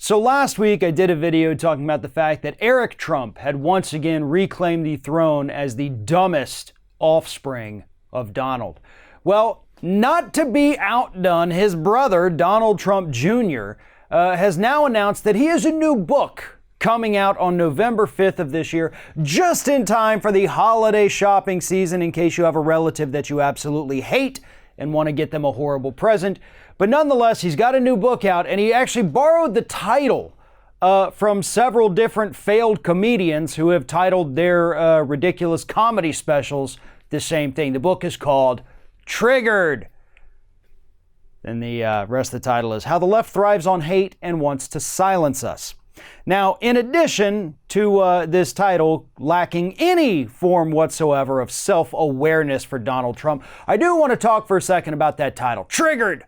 So last week I did a video talking about the fact that Eric Trump had once again reclaimed the throne as the dumbest offspring of Donald. Well, not to be outdone, his brother, Donald Trump Jr., has now announced that he has a new book coming out on November 5th of this year, just in time for the holiday shopping season, in case you have a relative that you absolutely hate and want to get them a horrible present. But nonetheless, he's got a new book out, and he actually borrowed the title from several different failed comedians who have titled their ridiculous comedy specials the same thing. The book is called Triggered. And the rest of the title is How the Left Thrives on Hate and Wants to Silence Us. Now, in addition to this title lacking any form whatsoever of self-awareness for Donald Trump, I do want to talk for a second about that title, Triggered,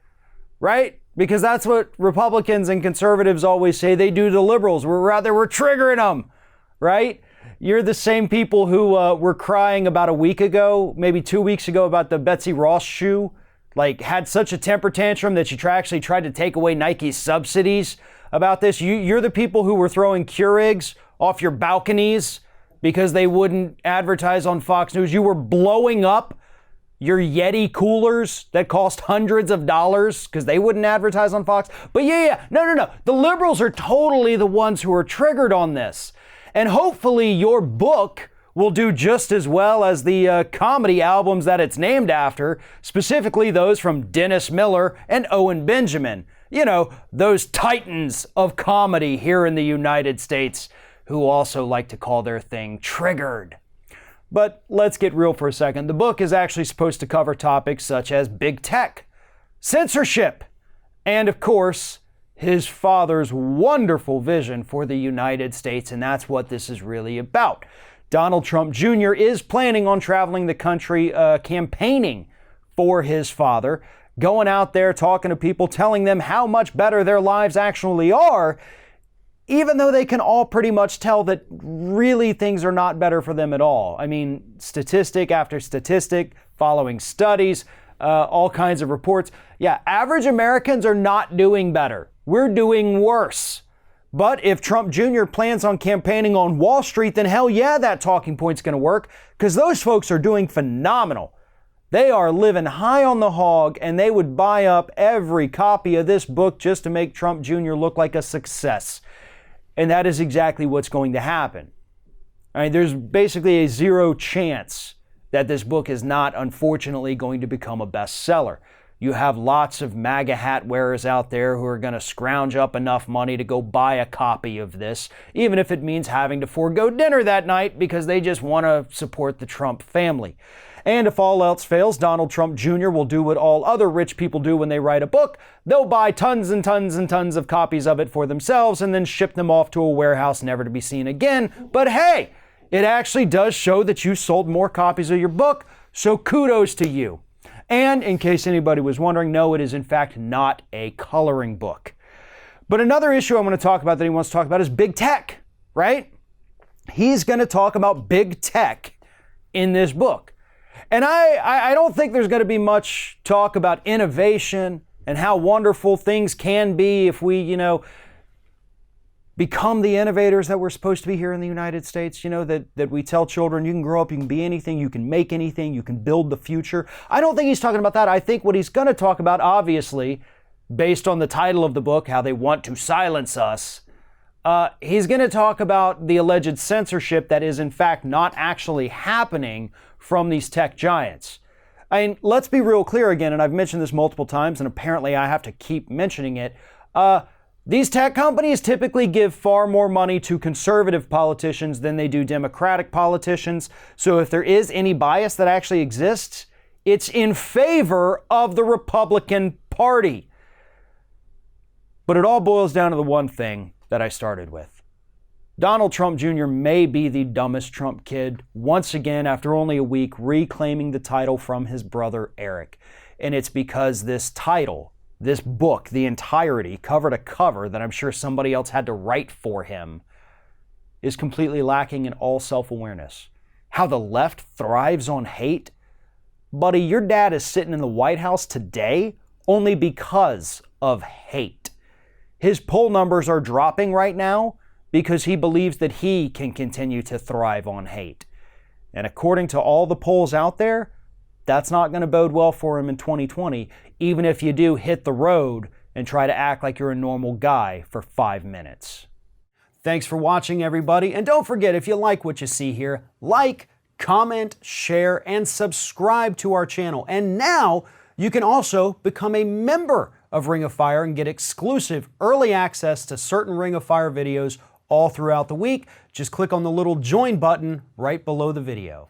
right? Because that's what Republicans and conservatives always say they do to liberals. We're triggering them, right? You're the same people who were crying about a week ago, maybe 2 weeks ago, about the Betsy Ross shoe, like had such a temper tantrum that you actually tried to take away Nike's subsidies about this. You're the people who were throwing Keurigs off your balconies because they wouldn't advertise on Fox News. You were blowing up your Yeti coolers that cost hundreds of dollars because they wouldn't advertise on Fox. But no. The liberals are totally the ones who are triggered on this. And hopefully your book will do just as well as the comedy albums that it's named after, specifically those from Dennis Miller and Owen Benjamin. You know, those titans of comedy here in the United States who also like to call their thing Triggered. But let's get real for a second. The book is actually supposed to cover topics such as big tech, censorship, and of course, his father's wonderful vision for the United States, and that's what this is really about. Donald Trump Jr. is planning on traveling the country campaigning for his father, going out there talking to people, telling them how much better their lives actually are, even though they can all pretty much tell that really things are not better for them at all. I mean, statistic after statistic, following studies, all kinds of reports. Yeah, average Americans are not doing better. We're doing worse. But if Trump Jr. plans on campaigning on Wall Street, then hell yeah, that talking point's going to work, because those folks are doing phenomenal. They are living high on the hog, and they would buy up every copy of this book just to make Trump Jr. look like a success. And that is exactly what's going to happen. I mean, there's basically a zero chance that this book is not, unfortunately, going to become a bestseller. You have lots of MAGA hat wearers out there who are going to scrounge up enough money to go buy a copy of this, even if it means having to forego dinner that night because they just want to support the Trump family. And if all else fails, Donald Trump Jr. will do what all other rich people do when they write a book. They'll buy tons and tons and tons of copies of it for themselves and then ship them off to a warehouse never to be seen again. But hey, it actually does show that you sold more copies of your book, so kudos to you. And in case anybody was wondering, no, it is in fact not a coloring book. But another issue I want to talk about that he wants to talk about is big tech, right? He's going to talk about big tech in this book. And I don't think there's going to be much talk about innovation and how wonderful things can be if we, become the innovators that we're supposed to be here in the United States, that we tell children you can grow up, you can be anything, you can make anything, you can build the future. I don't think he's talking about that. I think what he's going to talk about, obviously, based on the title of the book, How They Want to Silence Us, he's going to talk about the alleged censorship that is in fact not actually happening from these tech giants. I mean, let's be real clear again, and I've mentioned this multiple times, and apparently I have to keep mentioning it. These tech companies typically give far more money to conservative politicians than they do Democratic politicians. So if there is any bias that actually exists, it's in favor of the Republican Party. But it all boils down to the one thing that I started with. Donald Trump Jr. may be the dumbest Trump kid, once again, after only a week, reclaiming the title from his brother Eric. And it's because this title, this book, the entirety, cover to cover, that I'm sure somebody else had to write for him, is completely lacking in all self-awareness. How the left thrives on hate? Buddy, your dad is sitting in the White House today only because of hate. His poll numbers are dropping right now because he believes that he can continue to thrive on hate. And according to all the polls out there, that's not going to bode well for him in 2020, even if you do hit the road and try to act like you're a normal guy for 5 minutes. Thanks for watching, everybody. And don't forget, if you like what you see here, like, comment, share, and subscribe to our channel. And now you can also become a member of Ring of Fire and get exclusive early access to certain Ring of Fire videos all throughout the week. Just click on the little join button right below the video.